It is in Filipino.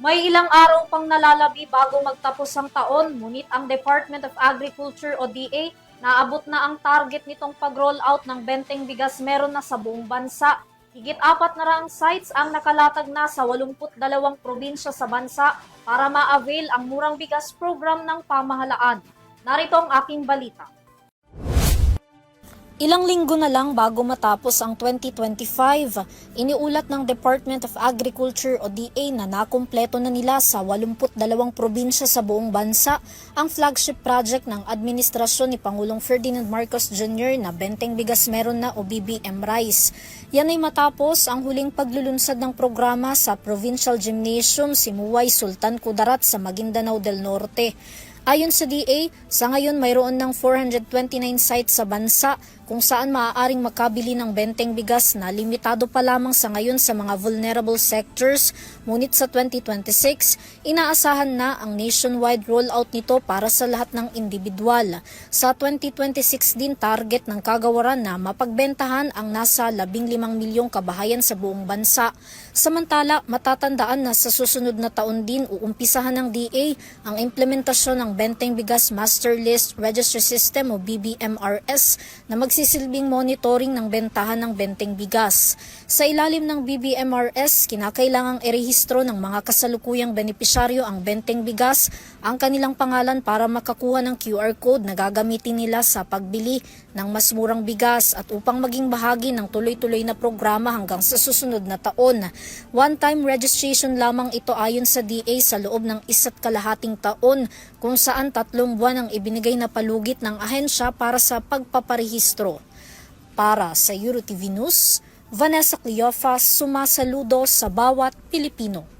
May ilang araw pang nalalabi bago magtapos ang taon, ngunit ang Department of Agriculture o DA naabot na ang target nitong pag-roll out ng benteng bigas meron na sa buong bansa. Higit 400 sites ang nakalatag na sa 82 probinsya sa bansa para ma-avail ang murang bigas program ng pamahalaan. Narito ang aking balita. Ilang linggo na lang bago matapos ang 2025, iniulat ng Department of Agriculture o DA na nakumpleto na nila sa 82 probinsya sa buong bansa ang flagship project ng administrasyon ni Pangulong Ferdinand Marcos Jr. na Benteng Bigas Meron Na o BBM Rice. Yan ay matapos ang huling paglulunsad ng programa sa Provincial Gymnasium Simuway Sultan Kudarat sa Maguindanao del Norte. Ayon sa DA, sa ngayon mayroon ng 429 sites sa bansa kung saan maaaring makabili ng benteng bigas na limitado pa lamang sa ngayon sa mga vulnerable sectors, ngunit sa 2026, inaasahan na ang nationwide rollout nito para sa lahat ng individual. Sa 2026 din target ng kagawaran na mapagbentahan ang nasa 15 milyong kabahayan sa buong bansa. Samantala, matatandaan na sa susunod na taon din uumpisahan ng DA ang implementasyon ng Benteng Bigas Master List Registry System o BBMRS na magsisilbing monitoring ng bentahan ng benteng bigas. Sa ilalim ng BBMRS, kinakailangang irehistro ng mga kasalukuyang benepisyaryo ang benteng bigas, ang kanilang pangalan para makakuha ng QR code na gagamitin nila sa pagbili ng mas murang bigas at upang maging bahagi ng tuloy-tuloy na programa hanggang sa susunod na taon. One-time registration lamang ito ayon sa DA sa loob ng 1.5 taon kung saan 3 buwan ang ibinigay na palugit ng ahensya para sa pagpaparehistro. Para sa EuroTV News, Vanessa Cleofa, sumasaludo sa bawat Pilipino.